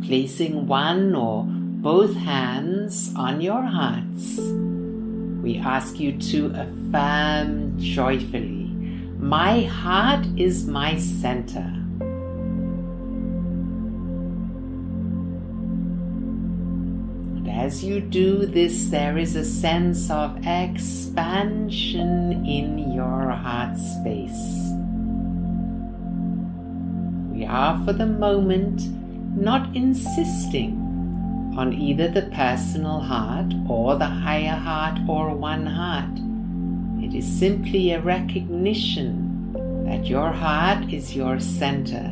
Placing one or both hands on your hearts, we ask you to affirm joyfully, "My heart is my center." And as you do this, there is a sense of expansion in your heart space. We are for the moment not insisting on either the personal heart or the higher heart or one heart. It is simply a recognition that your heart is your center,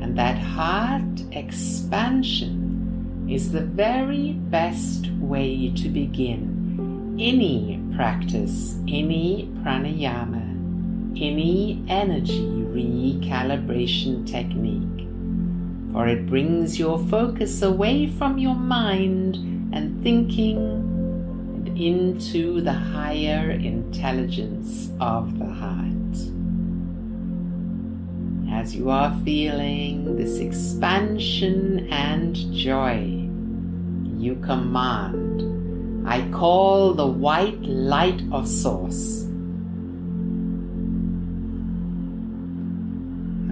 and that heart expansion is the very best way to begin any practice, any pranayama, any energy recalibration technique. For it brings your focus away from your mind and thinking and into the higher intelligence of the heart. As you are feeling this expansion and joy, you command, "I call the white light of Source,"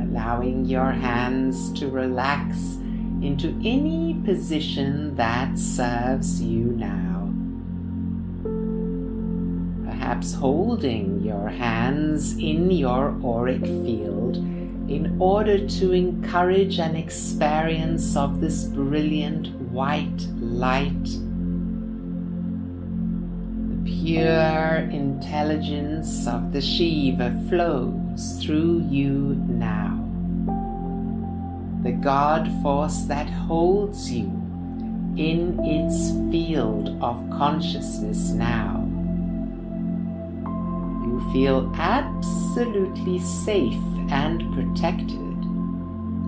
allowing your hands to relax into any position that serves you now. Perhaps holding your hands in your auric field in order to encourage an experience of this brilliant white light. The pure intelligence of the Shiva flows through you now. The God force that holds you in its field of consciousness now. You feel absolutely safe and protected,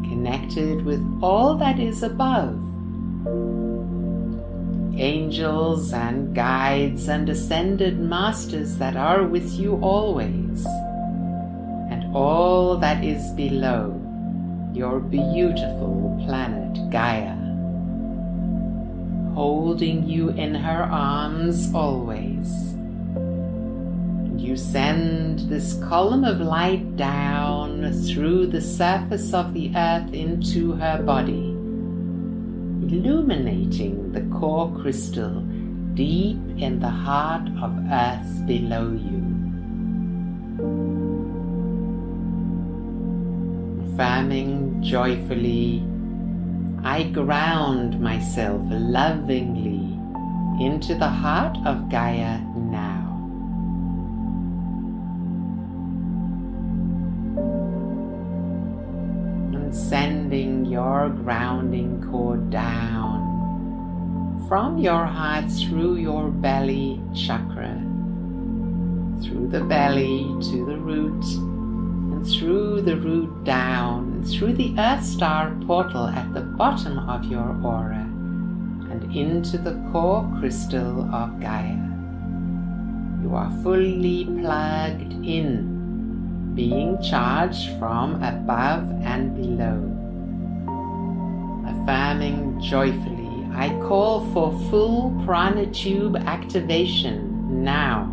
connected with all that is above. Angels and guides and ascended masters that are with you always, and all that is below your beautiful planet Gaia, holding you in her arms always. And you send this column of light down through the surface of the earth into her body, illuminating the core crystal deep in the heart of earth below you. Affirming joyfully, "I ground myself lovingly into the heart of Gaia now." And sending your grounding cord down from your heart through your belly chakra, through the belly to the root, through the root down, through the Earth Star portal at the bottom of your aura, and into the core crystal of Gaia. You are fully plugged in, being charged from above and below. Affirming joyfully, "I call for full prana tube activation now."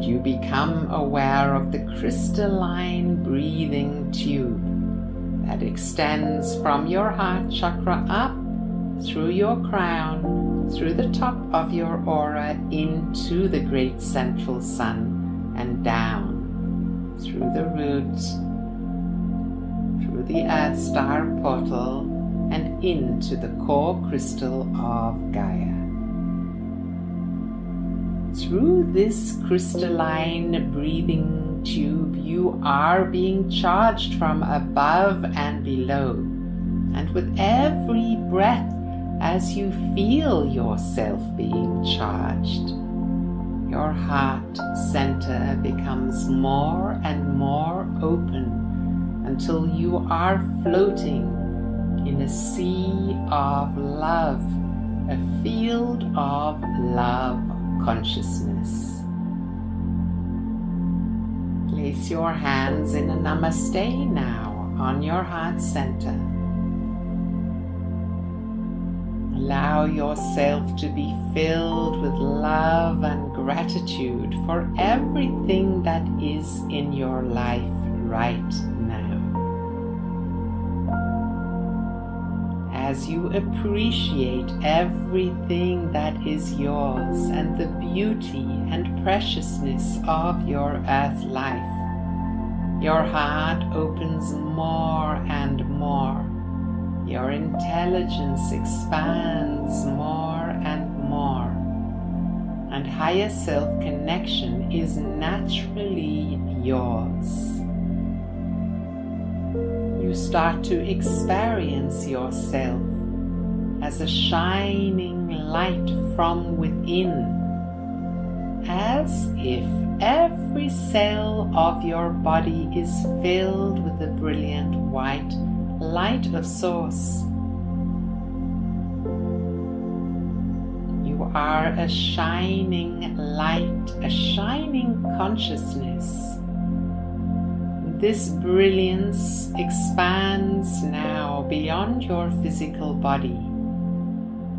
You become aware of the crystalline breathing tube that extends from your heart chakra up through your crown, through the top of your aura into the great central sun, and down through the root, through the Earth Star portal, and into the core crystal of Gaia. Through this crystalline breathing tube, you are being charged from above and below. And with every breath, as you feel yourself being charged, your heart center becomes more and more open until you are floating in a sea of love, a field of love consciousness. Place your hands in a namaste now on your heart center. Allow yourself to be filled with love and gratitude for everything that is in your life right now. As you appreciate everything that is yours and the beauty and preciousness of your earth life, your heart opens more and more. Your intelligence expands more and more, and higher self connection is naturally yours. You start to experience yourself as a shining light from within, as if every cell of your body is filled with the brilliant white light of Source. You are a shining light, a shining consciousness. This brilliance expands now beyond your physical body,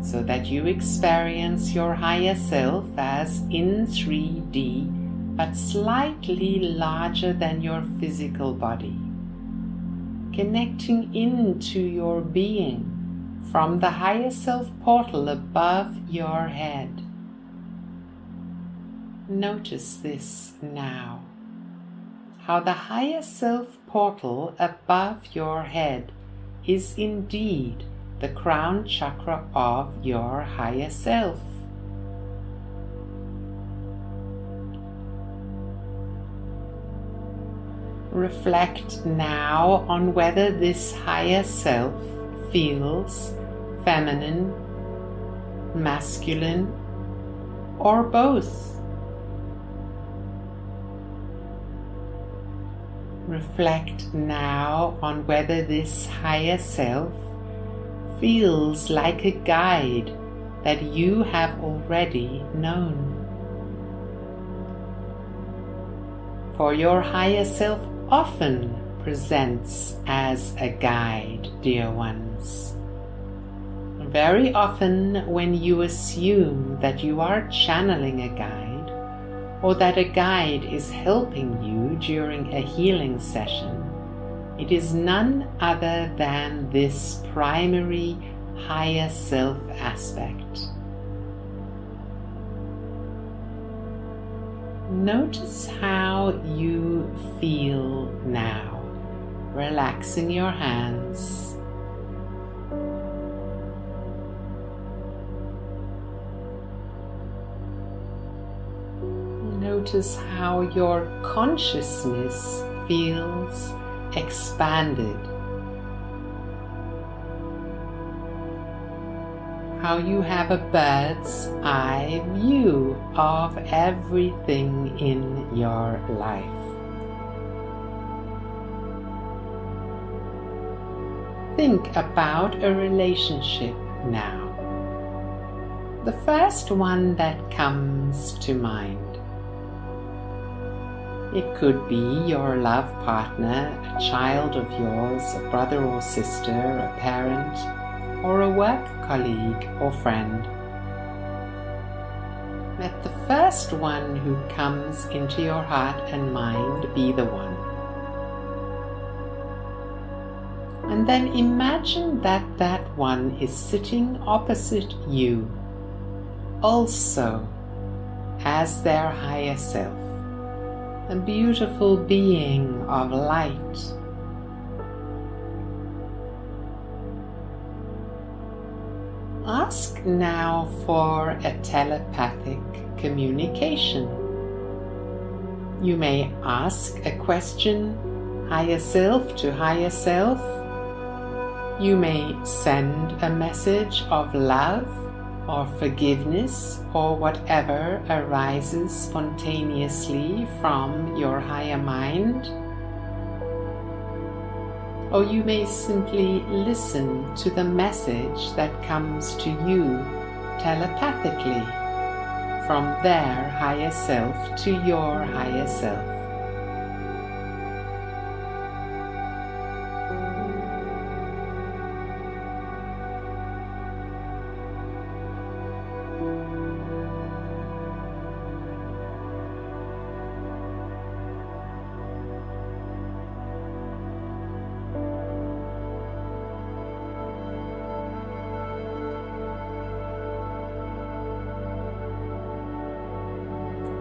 so that you experience your higher self as in 3D, but slightly larger than your physical body, connecting into your being from the higher self portal above your head. Notice this now, how the higher self portal above your head is indeed the crown chakra of your higher self. Reflect now on whether this higher self feels feminine, masculine, or both. Reflect now on whether this higher self feels like a guide that you have already known. For your higher self often presents as a guide, dear ones. Very often when you assume that you are channeling a guide, or that a guide is helping you during a healing session, it is none other than this primary higher self aspect. Notice how you feel now, relaxing your hands. Notice how your consciousness feels expanded. How you have a bird's eye view of everything in your life. Think about a relationship now. The first one that comes to mind. It could be your love partner, a child of yours, a brother or sister, a parent, or a work colleague or friend. Let the first one who comes into your heart and mind be the one. And then imagine that that one is sitting opposite you, also as their higher self, a beautiful being of light. Ask now for a telepathic communication. You may ask a question, higher self to higher self. You may send a message of love or forgiveness or whatever arises spontaneously from your higher mind. Or you may simply listen to the message that comes to you telepathically from their higher self to your higher self.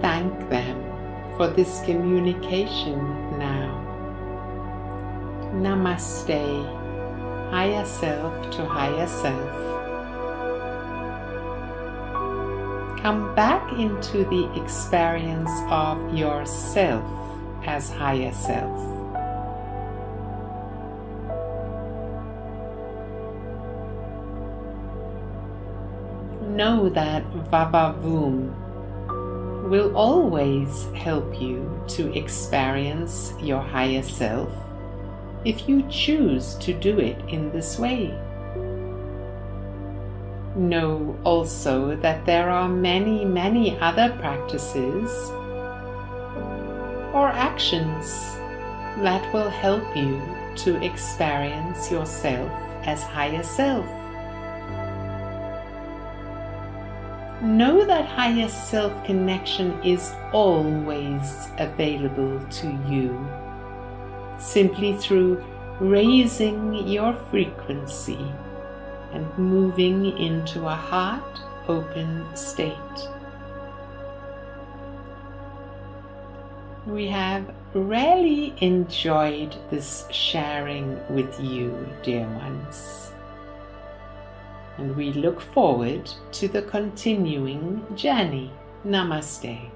thank them for this communication now. Namaste, higher self to higher self. Come back into the experience of yourself as higher self. Know that Vavavoom will always help you to experience your higher self if you choose to do it in this way. Know also that there are many other practices or actions that will help you to experience yourself as higher self. Know that higher self connection is always available to you, simply through raising your frequency and moving into a heart-open state. We have really enjoyed this sharing with you, dear ones, and we look forward to the continuing journey. Namaste.